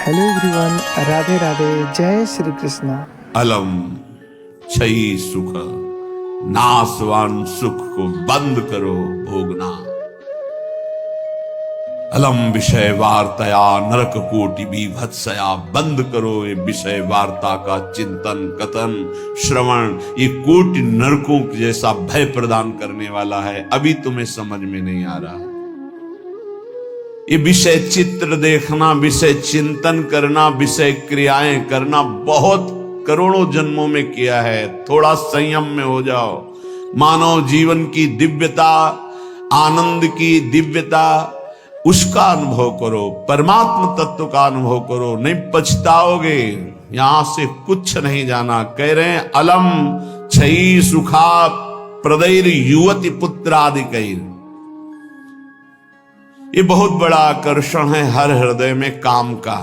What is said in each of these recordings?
Hello everyone, Radhe Radhe, जय श्री कृष्णा। अलम क्षयी सुख, नाशवान सुख को बंद करो भोगना। अलम विषय वार्तया नरक कोटि बीभत्सया, बंद करो ये विषय वार्ता का चिंतन कथन श्रवण। ये कोटि नरकों जैसा भय प्रदान करने वाला है, अभी तुम्हें समझ में नहीं आ रहा। ये विषय चित्र देखना, विषय चिंतन करना, विषय क्रियाएं करना बहुत करोड़ों जन्मों में किया है। थोड़ा संयम में हो जाओ। मानव जीवन की दिव्यता, आनंद की दिव्यता, उसका अनुभव करो, परमात्म तत्व का अनुभव करो, नहीं पछताओगे। यहां से कुछ नहीं जाना। कह रहे हैं अलम क्षयी सुखा प्रदैर युवती पुत्रादिकैर। ये बहुत बड़ा आकर्षण है हर हृदय में काम का।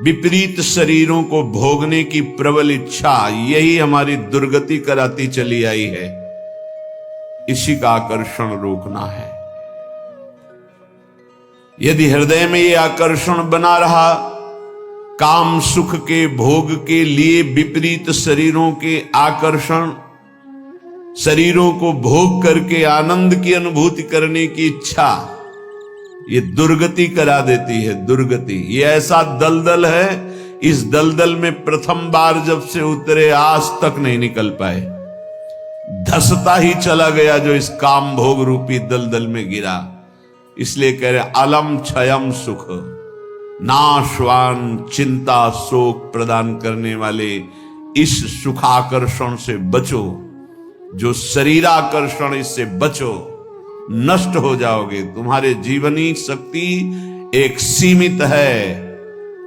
विपरीत शरीरों को भोगने की प्रबल इच्छा, यही हमारी दुर्गति कराती चली आई है। इसी का आकर्षण रोकना है। यदि हृदय में ये आकर्षण बना रहा, काम सुख के भोग के लिए विपरीत शरीरों के आकर्षण, शरीरों को भोग करके आनंद की अनुभूति करने की इच्छा, ये दुर्गति करा देती है। दुर्गति ये ऐसा दलदल है, इस दलदल में प्रथम बार जब से उतरे आज तक नहीं निकल पाए। धसता ही चला गया जो इस काम भोग रूपी दलदल में गिरा। इसलिए कह रहे अलम क्षयम सुख, नाशवान चिंता शोक प्रदान करने वाले इस सुखाकर्षण से बचो। जो शरीराकर्षण, इससे बचो, नष्ट हो जाओगे। तुम्हारे जीवनी शक्ति एक सीमित है।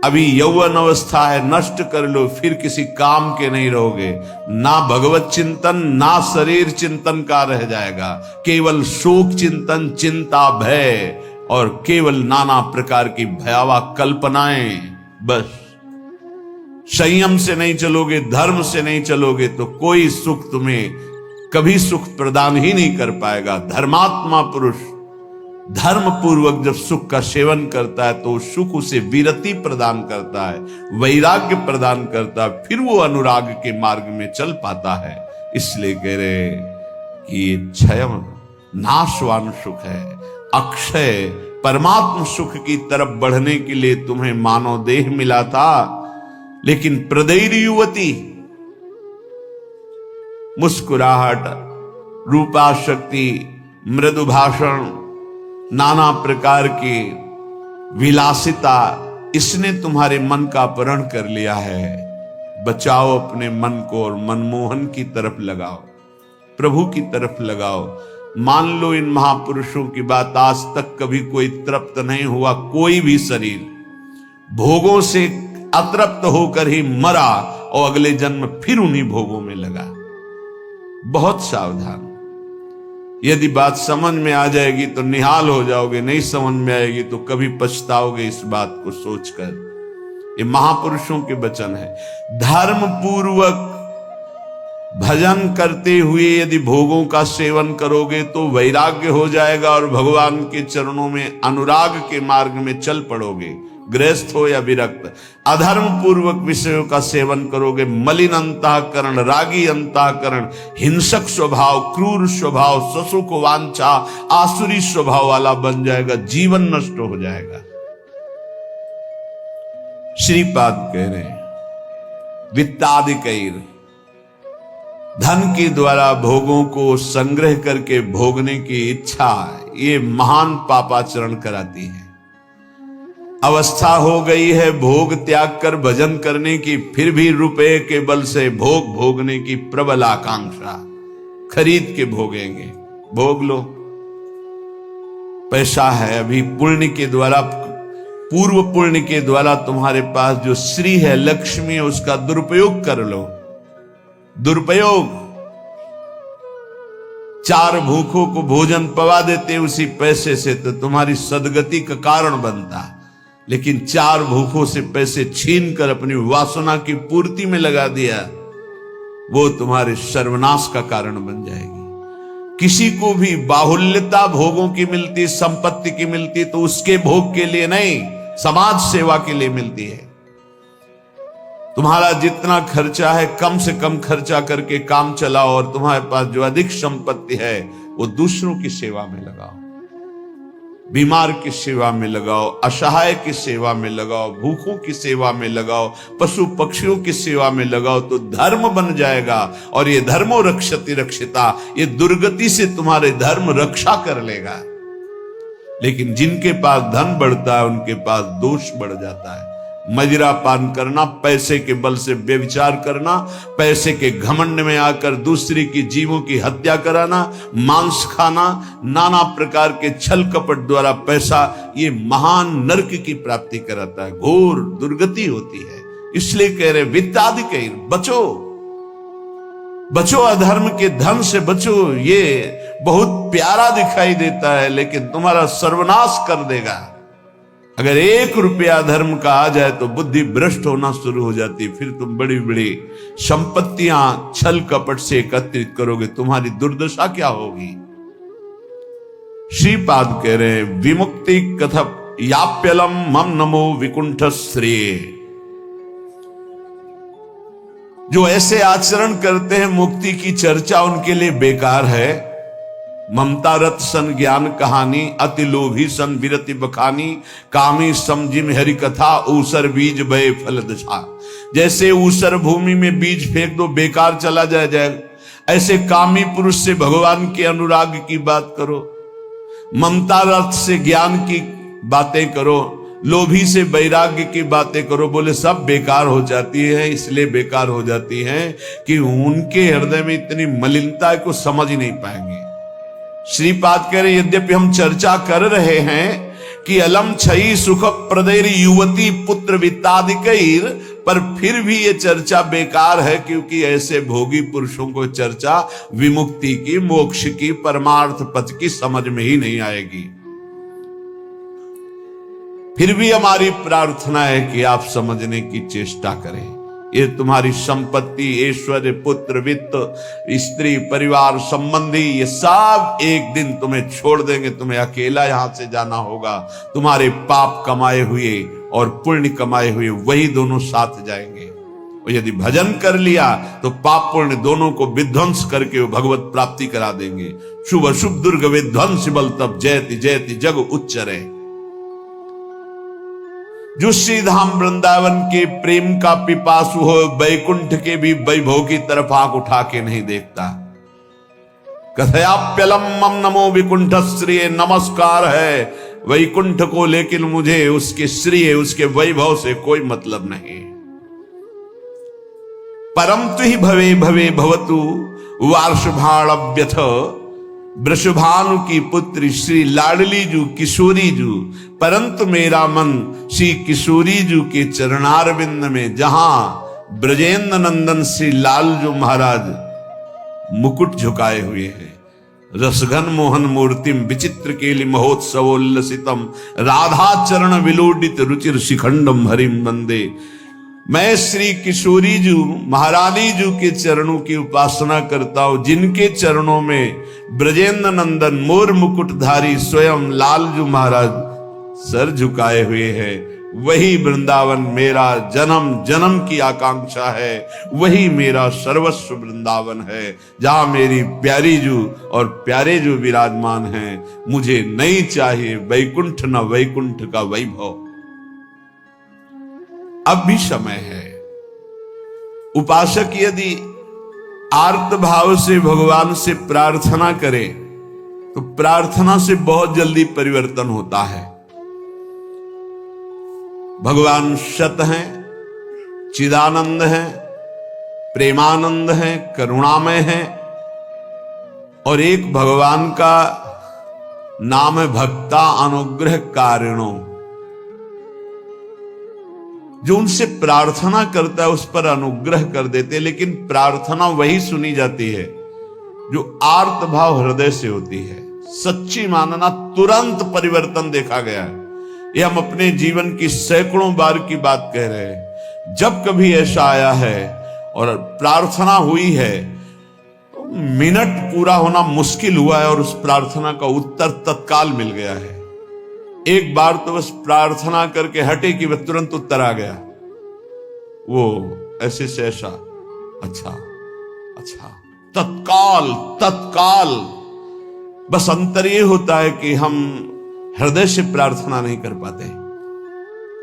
अभी यौवन अवस्था है, नष्ट कर लो, फिर किसी काम के नहीं रहोगे। ना भगवत चिंतन ना शरीर चिंतन का रह जाएगा। केवल शोक चिंतन, चिंता, भय और केवल नाना प्रकार की भयावह कल्पनाएं। बस संयम से नहीं चलोगे, धर्म से नहीं चलोगे तो कोई सुख तुम्हें कभी सुख प्रदान ही नहीं कर पाएगा। धर्मात्मा पुरुष धर्म पूर्वक जब सुख का सेवन करता है तो सुख उसे विरति प्रदान करता है, वैराग्य प्रदान करता है, फिर वो अनुराग के मार्ग में चल पाता है। इसलिए कह रहे कि ये क्षयम नाशवान सुख है, अक्षय परमात्म सुख की तरफ बढ़ने के लिए तुम्हें मानव देह मिला था। लेकिन प्रदैर युवती, मुस्कुराहट, रूपा शक्ति, मृदु भाषण, नाना प्रकार की विलासिता, इसने तुम्हारे मन का अपहरण कर लिया है। बचाओ अपने मन को और मनमोहन की तरफ लगाओ, प्रभु की तरफ लगाओ। मान लो इन महापुरुषों की बात, आज तक कभी कोई तृप्त नहीं हुआ। कोई भी शरीर भोगों से अतृप्त होकर ही मरा और अगले जन्म फिर उन्हीं भोगों में लगा। बहुत सावधान। यदि बात समझ में आ जाएगी तो निहाल हो जाओगे, नहीं समझ में आएगी तो कभी पछताओगे इस बात को सोचकर। ये महापुरुषों के वचन है। धर्म पूर्वक भजन करते हुए यदि भोगों का सेवन करोगे तो वैराग्य हो जाएगा और भगवान के चरणों में अनुराग के मार्ग में चल पड़ोगे, गृहस्थ हो या विरक्त। अधर्म पूर्वक विषयों का सेवन करोगे, मलिन अंतःकरण, रागी अंतःकरण, हिंसक स्वभाव, क्रूर स्वभाव, ससुख वांछा, आसुरी स्वभाव वाला बन जाएगा, जीवन नष्ट हो जाएगा। श्रीपाद कह रहे हैं वित्तादिकैर, धन के द्वारा भोगों को संग्रह करके भोगने की इच्छा, ये महान पापाचरण कराती है। अवस्था हो गई है भोग त्याग कर भजन करने की, फिर भी रुपए के बल से भोग भोगने की प्रबल आकांक्षा। खरीद के भोगेंगे, भोग लो। पैसा है, अभी पुण्य के द्वारा, पूर्व पुण्य के द्वारा तुम्हारे पास जो श्री है, लक्ष्मी है, उसका दुरुपयोग कर लो। दुरुपयोग, 4 भूखों को भोजन पवा देते उसी पैसे से तो तुम्हारी सदगति का कारण बनता। लेकिन 4 भूखों से पैसे छीन कर अपनी वासना की पूर्ति में लगा दिया, वो तुम्हारे सर्वनाश का कारण बन जाएगी। किसी को भी बाहुल्यता भोगों की मिलती, संपत्ति की मिलती तो उसके भोग के लिए नहीं, समाज सेवा के लिए मिलती है। तुम्हारा जितना खर्चा है कम से कम खर्चा करके काम चलाओ और तुम्हारे पास जो अधिक संपत्ति है वो दूसरों की सेवा में लगाओ, बीमार की सेवा में लगाओ, असहाय की सेवा में लगाओ, भूखों की सेवा में लगाओ, पशु पक्षियों की सेवा में लगाओ, तो धर्म बन जाएगा। और ये धर्मो रक्षति रक्षिता, ये दुर्गति से तुम्हारे धर्म रक्षा कर लेगा। लेकिन जिनके पास धन बढ़ता है उनके पास दोष बढ़ जाता है। मदिरा पान करना, पैसे के बल से व्यभिचार करना, पैसे के घमंड में आकर दूसरे की जीवों की हत्या कराना, मांस खाना, नाना प्रकार के छल कपट द्वारा पैसा, ये महान नरक की प्राप्ति कराता है, घोर दुर्गति होती है। इसलिए कह रहे वित्तादि बचो, बचो, अधर्म के धन से बचो। ये बहुत प्यारा दिखाई देता है लेकिन तुम्हारा सर्वनाश कर देगा। अगर 1 रुपया धर्म का आ जाए तो बुद्धि भ्रष्ट होना शुरू हो जाती। फिर तुम बड़ी बड़ी संपत्तियां छल कपट से एकत्रित करोगे, तुम्हारी दुर्दशा क्या होगी। श्रीपाद कह रहे हैं विमुक्ति कथप याप्यलम मम नमो विकुंठ श्रेय। जो ऐसे आचरण करते हैं मुक्ति की चर्चा उनके लिए बेकार है। ममता रत सन ज्ञान कहानी, अति लोभी सन विरति बखानी, कामी समझिम हरि कथा, ऊसर बीज बय फल दशा। जैसे ऊसर भूमि में बीज फेंक दो बेकार चला जाए, ऐसे कामी पुरुष से भगवान के अनुराग की बात करो, ममता रत से ज्ञान की बातें करो, लोभी से वैराग्य की बातें करो, बोले सब बेकार हो जाती है। इसलिए बेकार हो जाती है कि उनके हृदय में इतनी मलिनता है को समझ ही नहीं पाएंगे। श्रीपाद कह रहे यद्यपि हम चर्चा कर रहे हैं कि अलम छई सुख प्रदैर युवती पुत्र वित्तादिकैर, पर फिर भी ये चर्चा बेकार है क्योंकि ऐसे भोगी पुरुषों को चर्चा विमुक्ति की, मोक्ष की, परमार्थ पथ की समझ में ही नहीं आएगी। फिर भी हमारी प्रार्थना है कि आप समझने की चेष्टा करें। ये तुम्हारी संपत्ति, ऐश्वर्य, पुत्र, वित्त, स्त्री, परिवार, संबंधी, ये सब एक दिन तुम्हें छोड़ देंगे। तुम्हें अकेला यहां से जाना होगा। तुम्हारे पाप कमाए हुए और पुण्य कमाए हुए वही दोनों साथ जाएंगे। और यदि भजन कर लिया तो पाप पुण्य दोनों को विध्वंस करके वो भगवत प्राप्ति करा देंगे। शुभ अशुभ दुर्ग विध्वंस बल तब जयति जयति जग उच्चरे। जो श्री धाम वृंदावन के प्रेम का पिपासु हो, वैकुंठ के भी वैभव की तरफ आंख उठा के नहीं देखता। कथयाप्यलम मम नमो विकुंठ श्रेय, नमस्कार है वैकुंठ को, लेकिन मुझे उसके श्रेय, उसके वैभव से कोई मतलब नहीं। परम तु ही भवे भवे भवतु वार्षभाण्यथ, वृषभानु की पुत्री श्री लाडली जू किशोरी जू, परंतु मेरा मन श्री किशोरी जू के चरणारविंद में, जहां ब्रजेंद्र नंदन श्री लालजू महाराज मुकुट झुकाए हुए हैं। रसघन मोहन मूर्तिम विचित्र केलि महोत्सवोल्लसितम, राधा चरण विलोडित रुचिर शिखंडम हरिम वंदे। मैं श्री किशोरी जू महारानी जू के चरणों की उपासना करता हूं, जिनके चरणों में ब्रजेंद्र नंदन मोर मुकुटधारी स्वयं लालजू महाराज सर झुकाए हुए हैं। वही वृंदावन मेरा जन्म जन्म की आकांक्षा है, वही मेरा सर्वस्व वृंदावन है, जहां मेरी प्यारी जू और प्यारे जू विराजमान हैं। मुझे नहीं चाहिए वैकुंठ न वैकुंठ का वैभव। अब भी समय है। उपासक यदि आर्त भाव से भगवान से प्रार्थना करे तो प्रार्थना से बहुत जल्दी परिवर्तन होता है। भगवान सत हैं, चिदानंद हैं, प्रेमानंद हैं, करुणामय हैं, और एक भगवान का नाम है भक्ता अनुग्रह कारिणो। जो उनसे प्रार्थना करता है उस पर अनुग्रह कर देते, लेकिन प्रार्थना वही सुनी जाती है जो आर्त भाव हृदय से होती है। सच्ची मानना, तुरंत परिवर्तन देखा गया है। ये हम अपने जीवन की सैकड़ों बार की बात कह रहे हैं। जब कभी ऐसा आया है और प्रार्थना हुई है तो मिनट पूरा होना मुश्किल हुआ है और उस प्रार्थना का उत्तर तत्काल मिल गया है। एक बार तो बस प्रार्थना करके हटे कि वह तुरंत उत्तर आ गया, वो ऐसे से ऐसा, अच्छा अच्छा, तत्काल तत्काल। बस अंतर ये होता है कि हम हृदय से प्रार्थना नहीं कर पाते,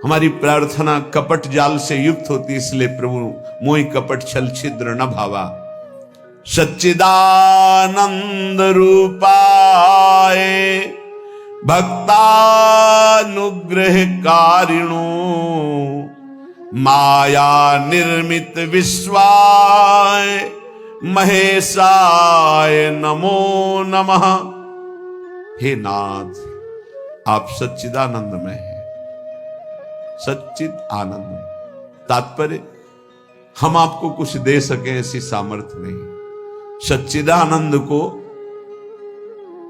हमारी प्रार्थना कपट जाल से युक्त होती, इसलिए प्रभु मोहि कपट छल छिद्र न भावा। सच्चिदानंद रूपाय भक्तानुग्रहकारिणो माया निर्मित विश्वाय महेशाय नमो नमः। हे नाथ, आप सच्चिदानंद में हैं, सच्चिद आनंद। तात्पर्य, हम आपको कुछ दे सके ऐसी सामर्थ्य नहीं। सच्चिदानंद को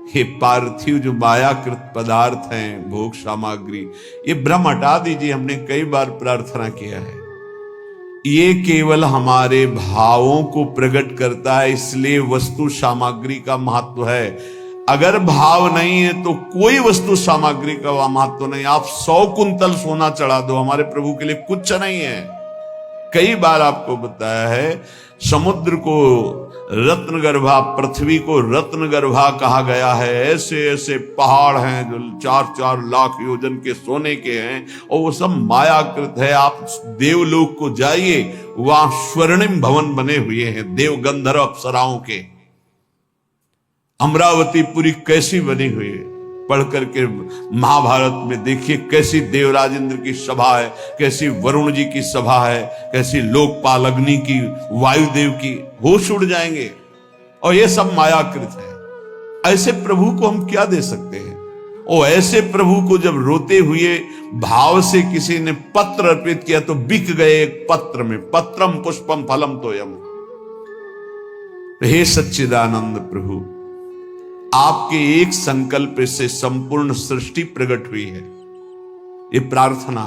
ये पार्थिव जो मायाकृत पदार्थ हैं, भोग सामग्री, ये भ्रम हटा दीजिए। हमने कई बार प्रार्थना किया है, ये केवल हमारे भावों को प्रकट करता है, इसलिए वस्तु सामग्री का महत्व है। अगर भाव नहीं है तो कोई वस्तु सामग्री का महत्व नहीं। आप 100 कुंतल सोना चढ़ा दो, हमारे प्रभु के लिए कुछ नहीं है। कई बार आपको बताया है, समुद्र को रत्नगर्भा, पृथ्वी को रत्नगर्भा कहा गया है। ऐसे ऐसे पहाड़ हैं जो 4-4 लाख योजन के सोने के हैं, और वो सब मायाकृत है। आप देवलोक को जाइए, वहां स्वर्णिम भवन बने हुए हैं देव गंधर्व अप्सराओं के। अमरावती पुरी कैसी बनी हुई है, पढ़ करके महाभारत में देखिए कैसी देवराज इंद्र की सभा है, कैसी वरुण जी की सभा है, कैसी लोकपाल अग्नि की, वायुदेव की, होश उड़ जाएंगे। और ये सब मायाकृत है। ऐसे प्रभु को हम क्या दे सकते हैं? और ऐसे प्रभु को जब रोते हुए भाव से किसी ने पत्र अर्पित किया तो बिक गए एक पत्र में, पत्रम पुष्पम फलम तोयम। हे सच्चिदानंद प्रभु, आपके एक संकल्प से संपूर्ण सृष्टि प्रकट हुई है। ये प्रार्थना,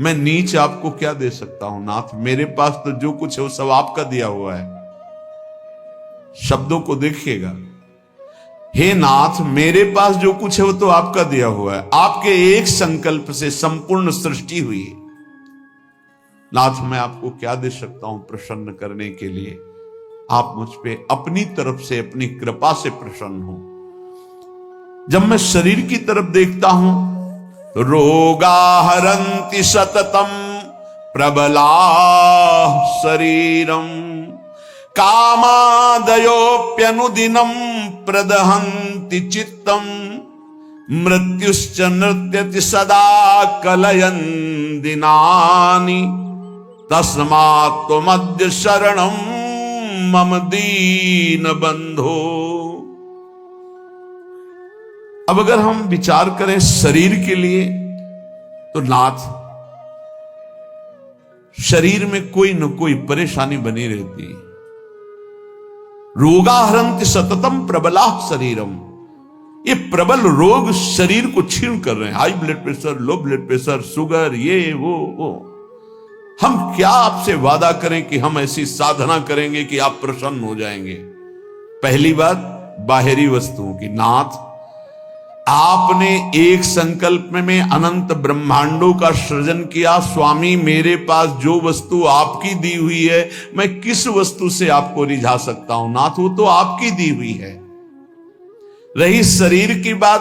मैं नीच आपको क्या दे सकता हूं नाथ? मेरे पास तो जो कुछ है वो सब आपका दिया हुआ है। शब्दों को देखिएगा, हे नाथ, मेरे पास जो कुछ है वो तो आपका दिया हुआ है। आपके एक संकल्प से संपूर्ण सृष्टि हुई है। नाथ, मैं आपको क्या दे सकता हूं प्रसन्न करने के लिए? आप मुझ पे अपनी तरफ से, अपनी कृपा से प्रसन्न हो। जब मैं शरीर की तरफ देखता हूं तो रोगा हरन्ति सततम प्रबला शरीरम कामादयोप्यनुदिनम प्रदहन्ति चित्तम मृत्युश्च नृत्यति सदा कलयन् दिनानि तस्मात् त्वमद्य शरणं मम दीन बंधो। अब अगर हम विचार करें शरीर के लिए, तो नाथ, शरीर में कोई न कोई परेशानी बनी रहती। रोगाहरन्ति सततम प्रबला शरीरम, ये प्रबल रोग शरीर को छीन कर रहे हैं। High blood pressure, low blood pressure, sugar, ये वो। हम क्या आपसे वादा करें कि हम ऐसी साधना करेंगे कि आप प्रसन्न हो जाएंगे? पहली बात, बाहरी वस्तुओं की। नाथ, आपने एक संकल्प में अनंत ब्रह्मांडों का सृजन किया। स्वामी, मेरे पास जो वस्तु आपकी दी हुई है, मैं किस वस्तु से आपको रिझा सकता हूं? नाथ, वो तो आपकी दी हुई है। रही शरीर की बात,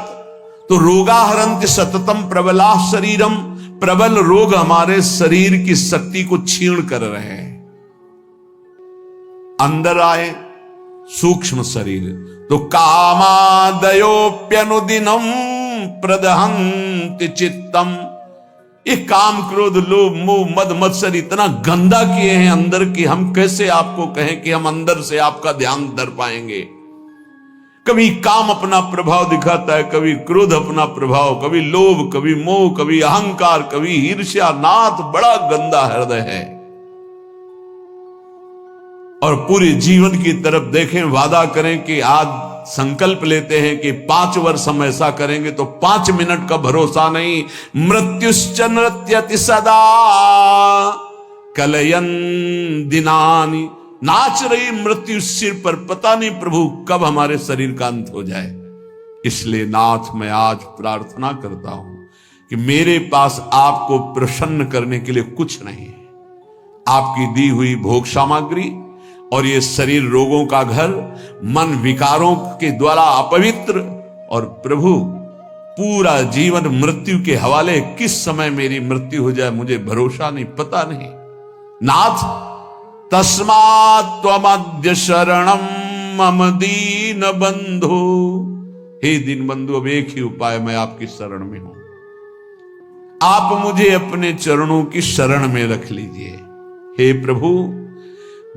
तो रोगाहरन्ति सततम प्रबला शरीरम, प्रबल रोग हमारे शरीर की शक्ति को छीण कर रहे हैं। अंदर आए सूक्ष्म शरीर, तो कामादयोप्यनुदिनम प्रदहन्ति चित्तम, ये काम क्रोध लोभ मोह मद मत्सर इतना गंदा किए हैं अंदर की, हम कैसे आपको कहें कि हम अंदर से आपका ध्यान धर पाएंगे? कभी काम अपना प्रभाव दिखाता है, कभी क्रोध अपना प्रभाव, कभी लोभ, कभी मोह, कभी अहंकार, कभी ईर्ष्या। नाथ, बड़ा गंदा हृदय है। और पूरे जीवन की तरफ देखें, वादा करें कि आज संकल्प लेते हैं कि 5 वर्ष हम ऐसा करेंगे, तो 5 मिनट का भरोसा नहीं। मृत्युश्च नृत्यति सदा कलयन् दिनानि, नाच रही मृत्यु सिर पर, पता नहीं प्रभु कब हमारे शरीर का अंत हो जाए। इसलिए नाथ, मैं आज प्रार्थना करता हूं, कि मेरे पास आपको प्रसन्न करने के लिए कुछ नहीं है। आपकी दी हुई भोग सामग्री और ये शरीर रोगों का घर, मन विकारों के द्वारा अपवित्र, और प्रभु पूरा जीवन मृत्यु के हवाले, किस समय मेरी मृत्यु हो जाए मुझे भरोसा नहीं, पता नहीं। नाथ तस्मात् त्वमद्य शरणम मम दीन बंधु। हे दीन बंधु, अब एक ही उपाय, मैं आपकी शरण में हूं। आप मुझे अपने चरणों की शरण में रख लीजिए। हे प्रभु,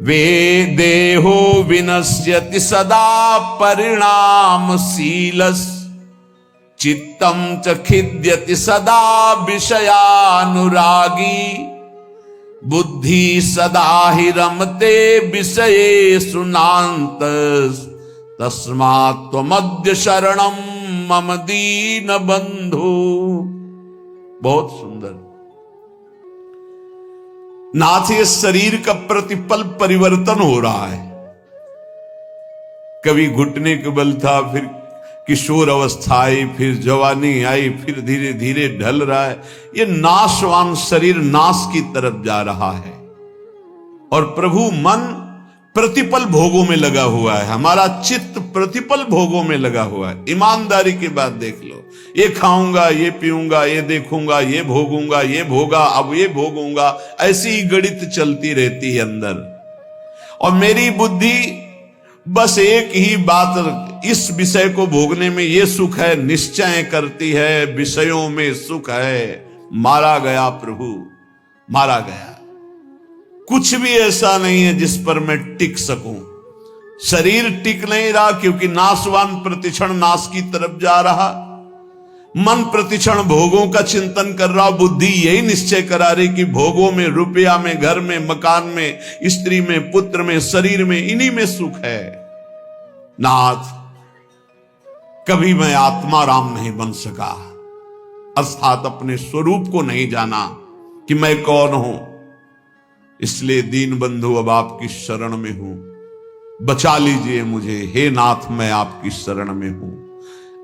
वे देहो विनश्यति सदा परिणामशीलस्, चित्तम च खिद्यति सदा विषयानुरागी, बुद्धि सदा हि रमते विषयेषु नान्तस्, तस्मात् त्वमद्य शरणं मम दीन बंधु। बहुत सुंदर। नाथ, ये शरीर का प्रतिपल परिवर्तन हो रहा है। कभी घुटने के बल था, फिर किशोर अवस्था आई, फिर जवानी आई, फिर धीरे धीरे ढल रहा है। ये नाशवान शरीर नाश की तरफ जा रहा है और प्रभु मन प्रतिपल भोगों में लगा हुआ है। हमारा चित्त प्रतिपल भोगों में लगा हुआ है। ईमानदारी की बात देख लो, ये खाऊंगा, ये पीऊंगा, ये देखूंगा, ये भोगूंगा, ये भोगा, अब ये भोगूंगा, ऐसी ही गणित चलती रहती है अंदर। और मेरी बुद्धि बस एक ही बात, इस विषय को भोगने में ये सुख है निश्चय करती है, विषयों में सुख है। मारा गया प्रभु, मारा गया। कुछ भी ऐसा नहीं है जिस पर मैं टिक सकूं। शरीर टिक नहीं रहा क्योंकि नाशवान प्रतिक्षण नाश की तरफ जा रहा। मन प्रतिक्षण भोगों का चिंतन कर रहा। बुद्धि यही निश्चय करा रही कि भोगों में, रुपया में, घर में, मकान में, स्त्री में, पुत्र में, शरीर में, इन्हीं में सुख है। नाथ, कभी मैं आत्मा राम नहीं बन सका, अर्थात अपने स्वरूप को नहीं जाना कि मैं कौन हूं। इसलिए दीन बंधु, अब आपकी शरण में हूं, बचा लीजिए मुझे। हे नाथ, मैं आपकी शरण में हूं।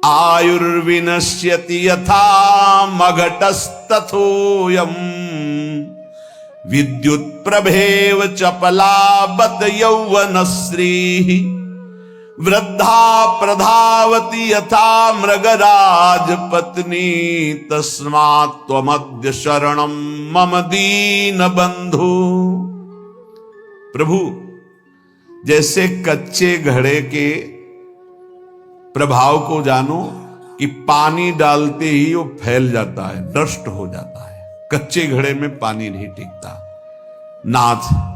आयुर्विनश्यति यथा मघटस्तथोयम्, विद्युत प्रभेव चपला बत यौवनश्री, वृद्धा प्रधावती यथा मृगराज पत्नी, तस्मात् त्वमद्य शरणं मम दीन बंधु। प्रभु, जैसे कच्चे घड़े के प्रभाव को जानो कि पानी डालते ही वो फैल जाता है, नष्ट हो जाता है। कच्चे घड़े में पानी नहीं टिकता। नाथ,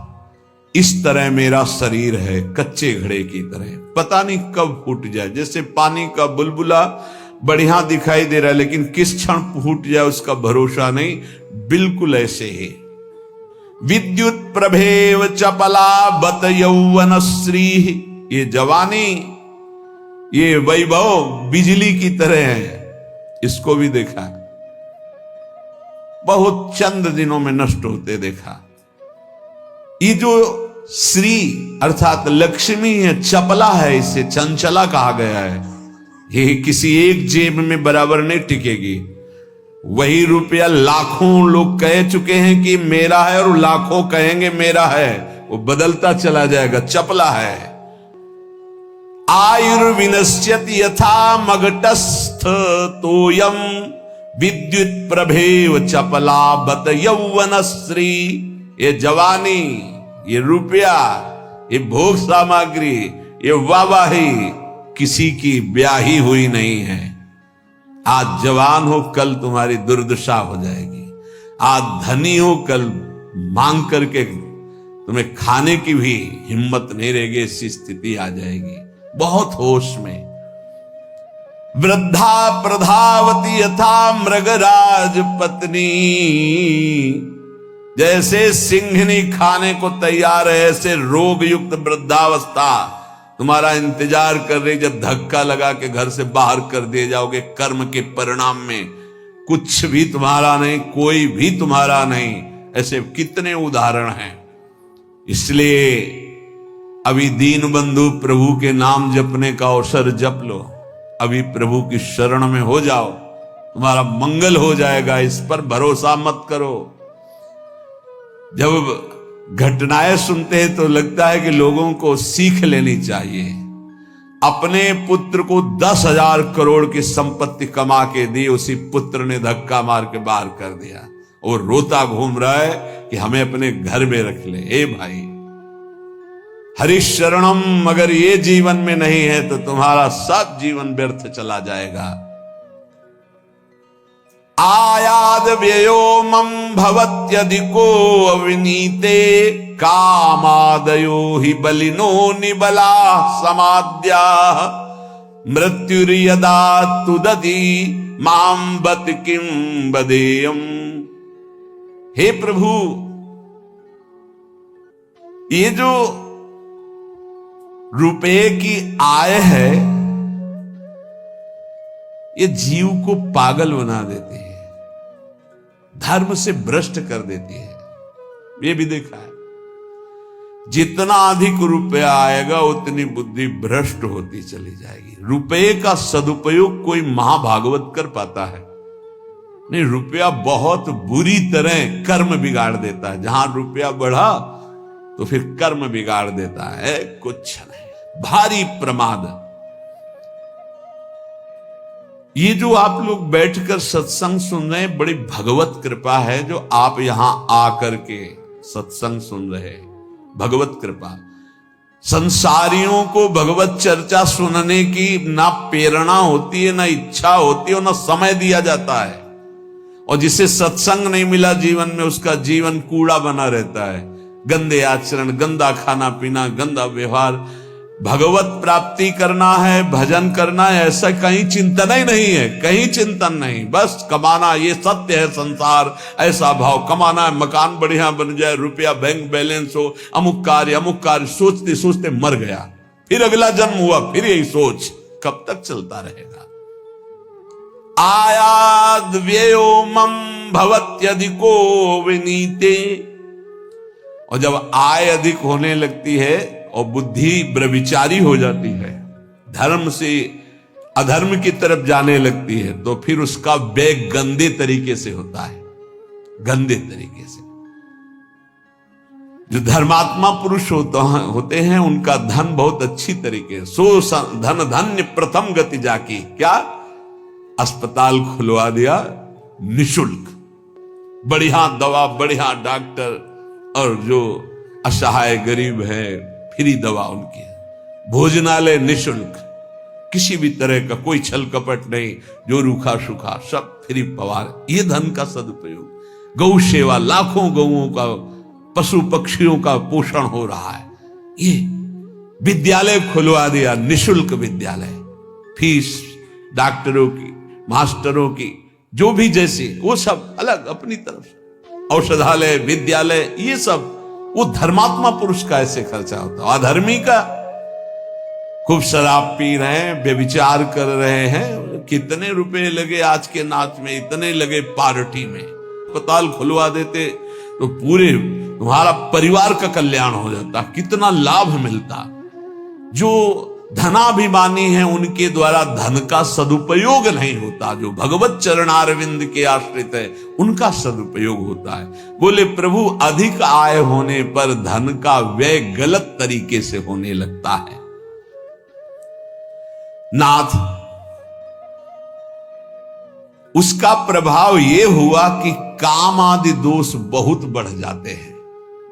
इस तरह मेरा शरीर है, कच्चे घड़े की तरह, पता नहीं कब फूट जाए। जैसे पानी का बुलबुला बढ़िया दिखाई दे रहा है, लेकिन किस क्षण फूट जाए उसका भरोसा नहीं। बिल्कुल ऐसे ही विद्युत प्रभेव चपला बत यौवनश्री, ये जवानी, ये वैभव बिजली की तरह है। इसको भी देखा, बहुत चंद दिनों में नष्ट होते देखा। ये जो श्री अर्थात लक्ष्मी है, चपला है, इसे चंचला कहा गया है। ये किसी एक जेब में बराबर नहीं टिकेगी। वही रुपया लाखों लोग कह चुके हैं कि मेरा है और लाखों कहेंगे मेरा है, वो बदलता चला जाएगा, चपला है। आयुर्विनश्यति यथा मघटस्थ तोयम, विद्युत प्रभेव चपला बत यौवनश्री। ये जवानी, ये रुपया, ये भोग सामग्री, ये वाहवाही किसी की ब्याही हुई नहीं है। आज जवान हो, कल तुम्हारी दुर्दशा हो जाएगी। आज धनी हो, कल मांग करके तुम्हें खाने की भी हिम्मत नहीं रहेगी, ऐसी स्थिति आ जाएगी। बहुत होश में। वृद्धा प्रधावती यथा मृगराज पत्नी, जैसे सिंहनी खाने को तैयार है, ऐसे रोग युक्त वृद्धावस्था तुम्हारा इंतजार कर रही। जब धक्का लगा के घर से बाहर कर दिए जाओगे, कर्म के परिणाम में कुछ भी तुम्हारा नहीं, कोई भी तुम्हारा नहीं। ऐसे कितने उदाहरण हैं। इसलिए अभी दीन बंधु, प्रभु के नाम जपने का अवसर जप लो। अभी प्रभु की शरण में हो जाओ। तुम्हारा मंगल हो जाएगा, इस पर भरोसा मत करो। जब घटनाएं सुनते हैं तो लगता है कि लोगों को सीख लेनी चाहिए। अपने पुत्र को 10,000 करोड़ की संपत्ति कमा के दी, उसी पुत्र ने धक्का मार के बाहर कर दिया और रोता घूम रहा है कि हमें अपने घर में रख ले। ए भाई, हरिशरणम अगर ये जीवन में नहीं है तो तुम्हारा सब जीवन व्यर्थ चला जाएगा। आयाद व्ययो मम भवत्यधिको अविनीते कामादयो हि बलिनो निबला समाद्या मृत्युर्यदा तुदति मां बत किं बदेयम। हे प्रभु, ये जो रुपए की आय है ये जीव को पागल बना देती है, धर्म से भ्रष्ट कर देती है। ये भी देखा है, जितना अधिक रुपया आएगा उतनी बुद्धि भ्रष्ट होती चली जाएगी। रुपये का सदुपयोग कोई महाभागवत कर पाता है नहीं, रुपया बहुत बुरी तरह कर्म बिगाड़ देता है। जहां रुपया बढ़ा तो फिर कर्म बिगाड़ देता है, कुछ नहीं, भारी प्रमाद। ये जो आप लोग बैठकर सत्संग सुन रहे हैं, बड़ी भगवत कृपा है जो आप यहां आकर के सत्संग सुन रहे हैं, भगवत कृपा। संसारियों को भगवत चर्चा सुनने की ना प्रेरणा होती है, ना इच्छा होती है, ना समय दिया जाता है। और जिसे सत्संग नहीं मिला जीवन में, उसका जीवन कूड़ा बना रहता है। गंदे आचरण, गंदा खाना पीना, गंदा व्यवहार। भगवत प्राप्ति करना है, भजन करना है, ऐसा कहीं चिंतन ही नहीं है, कहीं चिंतन नहीं। बस कमाना, ये सत्य है संसार, ऐसा भाव, कमाना है, मकान बढ़िया बन जाए, रुपया बैंक बैलेंस हो, अमुक कार्य सोचते सोचते मर गया, फिर अगला जन्म हुआ, फिर यही सोच, कब तक चलता रहेगा। आयाद व्ययो मम भवत्यधिको विनीते। और जब आय अधिक होने लगती है और बुद्धि व्यभिचारी हो जाती है, धर्म से अधर्म की तरफ जाने लगती है, तो फिर उसका व्यय गंदे तरीके से होता है, गंदे तरीके से। जो धर्मात्मा पुरुष होते हैं उनका धन बहुत अच्छी तरीके, सो धन धन्य प्रथम गति जाकी। क्या? अस्पताल खुलवा दिया निशुल्क, बढ़िया दवा, बढ़िया डॉक्टर, और जो असहाय गरीब है फ्री दवा उनकी, भोजनालय निशुल्क, किसी भी तरह का कोई छल कपट नहीं, जो रूखा सूखा सब फ्री पवार। ये धन का सदुपयोग। गौ सेवा, लाखों गौओं का, पशु पक्षियों का पोषण हो रहा है। ये विद्यालय खुलवा दिया, निशुल्क विद्यालय, फीस डॉक्टरों की, मास्टरों की, जो भी जैसे, वो सब अलग अपनी तरफ से। औषधालय, विद्यालय, ये सब वो धर्मात्मा पुरुष का ऐसे खर्चा होता है। अधर्मी का खूब शराब पी रहे हैं, व्यभिचार कर रहे हैं, कितने रुपए लगे आज के नाच में, इतने लगे पार्टी में। अस्पताल खुलवा देते तो पूरे तुम्हारा परिवार का कल्याण हो जाता, कितना लाभ मिलता। जो धनाभिमानी हैं उनके द्वारा धन का सदुपयोग नहीं होता, जो भगवत चरणारविंद के आश्रित है उनका सदुपयोग होता है। बोले प्रभु, अधिक आय होने पर धन का व्यय गलत तरीके से होने लगता है। नाथ, उसका प्रभाव यह हुआ कि काम आदि दोष बहुत बढ़ जाते हैं,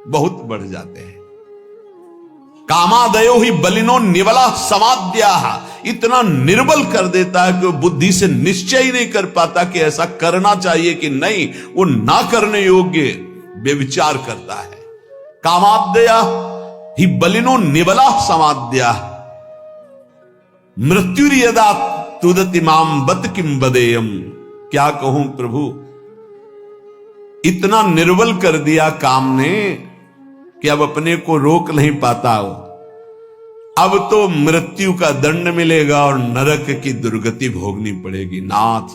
बहुत बढ़ जाते हैं। कामादयो ही बलिनो निबला समाद्या, इतना निर्बल कर देता है कि वो बुद्धि से निश्चय ही नहीं कर पाता कि ऐसा करना चाहिए कि नहीं, वो ना करने योग्य व्यभिचार करता है। कामाद्या ही बलिनो निबला समाद्या मृत्युर्यदा तुदति माम बत किम बदेयम। क्या कहूं प्रभु, इतना निर्बल कर दिया काम ने कि अब अपने को रोक नहीं पाता हो। अब तो मृत्यु का दंड मिलेगा और नरक की दुर्गति भोगनी पड़ेगी। नाथ,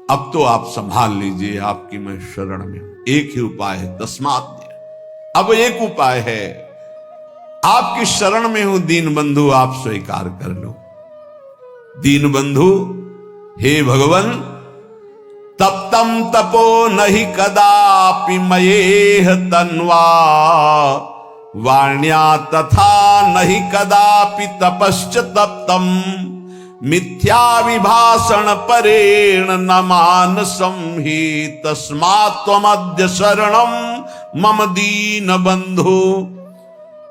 अब तो आप संभाल लीजिए, आपकी मैं शरण में हूं। एक ही उपाय है, तस्मात्। अब एक उपाय है, आपकी शरण में हूं दीन बंधु, आप स्वीकार कर लो। दीन बंधु, हे भगवन, तप्तं तपो नहि कदापि मयेह तन्वा, वाण्या तथा नहि कदापि तपश्च तप्तम्, मिथ्या विभाषण परेण न मानसं हि, तस्मात् त्वमद्य शरणं मम दीन बंधु।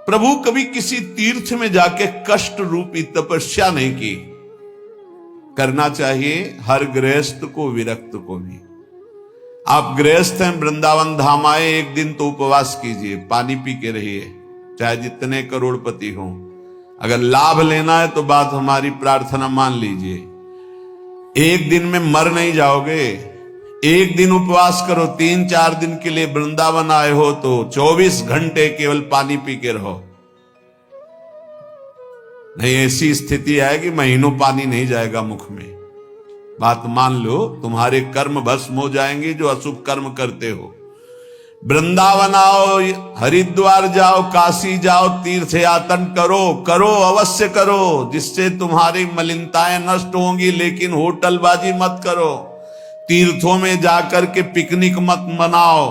प्रभु, कभी किसी तीर्थ में जाके कष्ट रूपी तपस्या नहीं की। करना चाहिए हर गृहस्थ को, विरक्त को भी। आप गृहस्थ हैं, वृंदावन धाम आए, एक दिन तो उपवास कीजिए, पानी पी के रहिए, चाहे जितने करोड़पति हों। अगर लाभ लेना है तो बात हमारी प्रार्थना मान लीजिए। एक दिन में मर नहीं जाओगे। एक दिन उपवास करो, 3-4 दिन के लिए वृंदावन आए हो तो 24 घंटे केवल पानी पी के रहो। नहीं, ऐसी स्थिति आएगी महीनों पानी नहीं जाएगा मुख में। बात मान लो, तुम्हारे कर्म भस्म हो जाएंगे जो अशुभ कर्म करते हो। वृंदावन आओ, हरिद्वार जाओ, काशी जाओ, तीर्थ यातन करो, करो अवश्य करो, जिससे तुम्हारी मलिनताएं नष्ट होंगी। लेकिन होटलबाजी मत करो, तीर्थों में जाकर के पिकनिक मत मनाओ,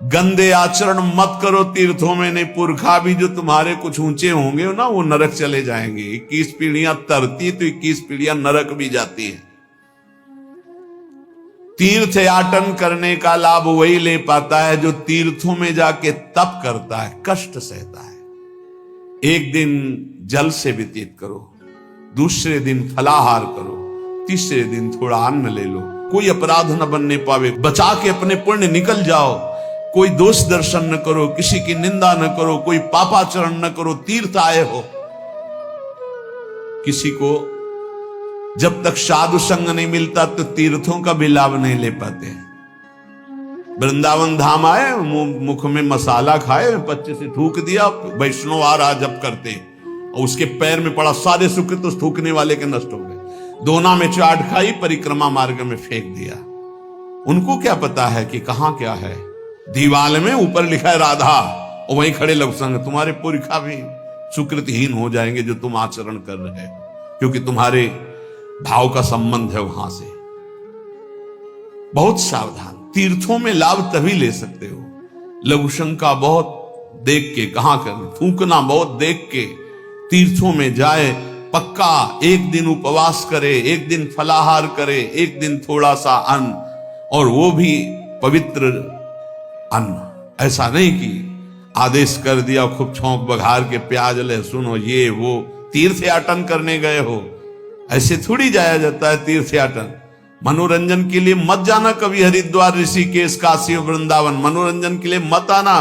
गंदे आचरण मत करो तीर्थों में। नहीं, पुरखा भी जो तुम्हारे कुछ ऊंचे होंगे ना, वो नरक चले जाएंगे। 21 पीढ़ियां तरती तो 21 पीढ़ियां नरक भी जाती है। तीर्थ याटन करने का लाभ वही ले पाता है जो तीर्थों में जाके तप करता है, कष्ट सहता है। एक दिन जल से व्यतीत करो, दूसरे दिन फलाहार करो, तीसरे दिन थोड़ा अन्न ले लो, कोई अपराध न बनने पावे, बचा के अपने पुण्य निकल जाओ। कोई दोष दर्शन न करो, किसी की निंदा न करो, कोई पापाचरण न करो। तीर्थ आए हो, किसी को जब तक साधु संग नहीं मिलता तो तीर्थों का भी लाभ नहीं ले पाते। वृंदावन धाम आए, मुख में मसाला खाए, बच्चे से थूक दिया, वैष्णव आ रहा जब करते, और उसके पैर में पड़ा, सारे सुख तो थूकने वाले के नष्ट हो गए। दोना में चाट खाई, परिक्रमा मार्ग में फेंक दिया। उनको क्या पता है कि कहां क्या है। दीवाल में ऊपर लिखा है राधा, और वहीं खड़े लोग संग। तुम्हारे पुरखा भी सुकृतहीन हो जाएंगे जो तुम आचरण कर रहे हो, क्योंकि तुम्हारे भाव का संबंध है वहां से। बहुत सावधान। तीर्थों में लाभ तभी ले सकते हो, लघु शंका बहुत देख के, कहां करना, थूकना बहुत देख के। तीर्थों में जाए, पक्का एक दिन उपवास करे, एक दिन फलाहार करे, एक दिन थोड़ा सा अन्न, और वो भी पवित्र अन्न। ऐसा नहीं कि आदेश कर दिया खूब छौंक बघार के, प्याज लहसुन हो, ये वो। तीर्थ याटन करने गए हो, ऐसे थोड़ी जाया जाता है तीर्थ याटन। मनोरंजन के लिए मत जाना कभी हरिद्वार, ऋषिकेश, काशी और वृंदावन। मनोरंजन के लिए मत आना।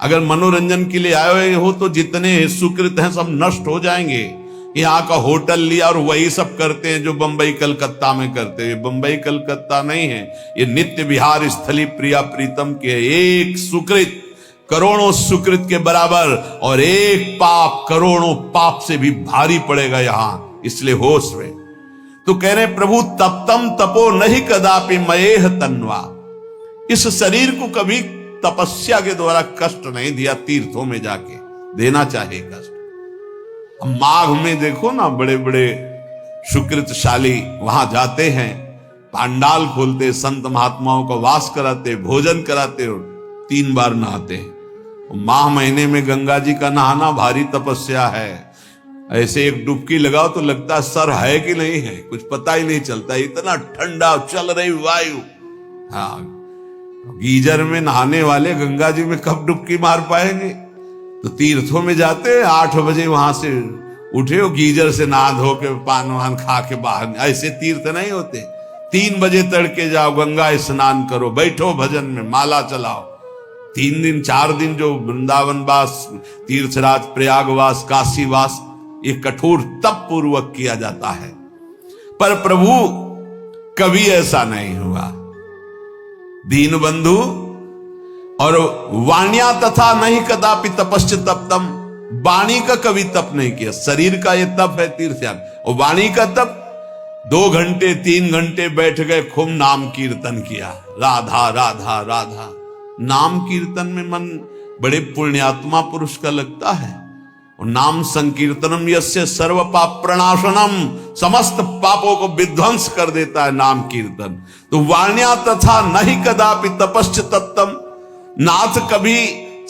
अगर मनोरंजन के लिए आए हो तो जितने सुकृत हैं सब नष्ट हो जाएंगे। यहाँ का होटल लिया और वही सब करते हैं जो बंबई कलकत्ता में करते हैं। बंबई कलकत्ता नहीं है, ये नित्य विहार स्थली प्रिया प्रीतम के। एक सुकृत करोड़ों सुकृत के बराबर, और एक पाप करोड़ों पाप से भी भारी पड़ेगा यहां। इसलिए होश में तो कह रहे प्रभु, तप्तम तपो नहीं कदापि मयेह तन्वा। इस शरीर को कभी तपस्या के द्वारा कष्ट नहीं दिया, तीर्थों में जाके देना चाहिए कष्ट। माघ में देखो ना, बड़े बड़े सुकृतशाली वहां जाते हैं, पांडाल खोलते, संत महात्माओं को वास कराते, भोजन कराते और 3 बार नहाते हैं। माह महीने में गंगा जी का नहाना भारी तपस्या है। ऐसे एक डुबकी लगाओ तो लगता है सर है कि नहीं है, कुछ पता ही नहीं चलता, इतना ठंडा चल रही वायु। हाँ, गीजर में नहाने वाले गंगा जी में कब डुबकी मार पाएंगे। तो तीर्थों में जाते 8 बजे वहां से उठे हो, गीजर से नहा धो के पान वान खा के बाहर। ऐसे तीर्थ नहीं होते। 3 बजे तड़के जाओ, गंगा स्नान करो, बैठो भजन में, माला चलाओ। 3 दिन 4 दिन जो वृंदावन वास, तीर्थराज, प्रयागवास, काशीवास, ये कठोर तप पूर्वक किया जाता है। पर प्रभु कभी ऐसा नहीं हुआ। दीन बंधु और वाण्या तथा नहीं कदापि तपश्च तप्तम। वाणी का कभी तप नहीं किया। शरीर का ये तप है तीर्थयाग, और वाणी का तप 2 घंटे 3 घंटे बैठ गए, खूब नाम कीर्तन किया, राधा राधा राधा। नाम कीर्तन में मन बड़े पुण्यात्मा पुरुष का लगता है। और नाम संकीर्तनम यस्य सर्व पाप प्रणाशनम, समस्त पापों को विध्वंस कर देता है नाम कीर्तन। तो वाण्या तथा नहीं कदापि तपश्च तत्तम, नाथ कभी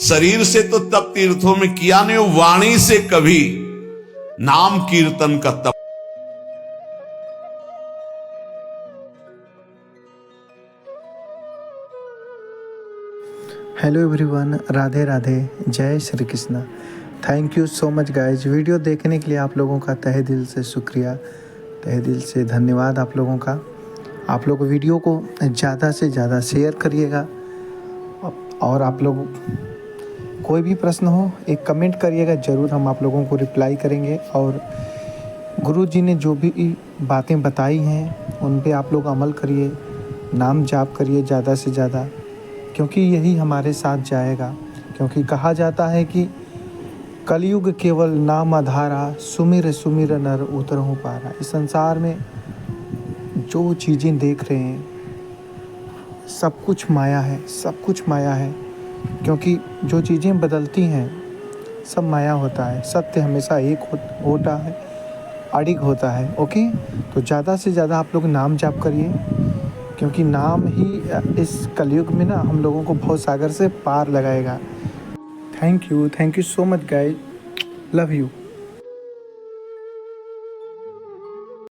शरीर से तो तप तीर्थों में किया नहीं, वाणी से कभी नाम कीर्तन का तप। हेलो एवरीवन, राधे राधे, जय Shri Krishna. Thank you so much guys. Video देखने के लिए आप लोगों का तहे दिल से शुक्रिया, तहे दिल से धन्यवाद आप लोगों का। आप लोग वीडियो को ज़्यादा से ज़्यादा शेयर करिएगा और आप लोग कोई भी प्रश्न हो एक कमेंट करिएगा, ज़रूर हम आप लोगों को रिप्लाई करेंगे। और गुरु जी ने जो भी बातें बताई हैं उन पे आप लोग अमल करिए, नाम जाप करिए ज़्यादा से ज़्यादा, क्योंकि यही हमारे साथ जाएगा। क्योंकि कहा जाता है कि कलयुग केवल नाम आधारा, सुमिर सुमिर नर उतरहु पारा। इस संसार में जो चीज़ें देख रहे हैं सब कुछ माया है, सब कुछ माया है। क्योंकि जो चीज़ें बदलती हैं सब माया होता है, सत्य हमेशा एक होता है, अडिग होता है। ओके, तो ज़्यादा से ज़्यादा आप लोग नाम जाप करिए, क्योंकि नाम ही इस कलयुग में ना हम लोगों को भव सागर से पार लगाएगा। Thank you so much guys, love you.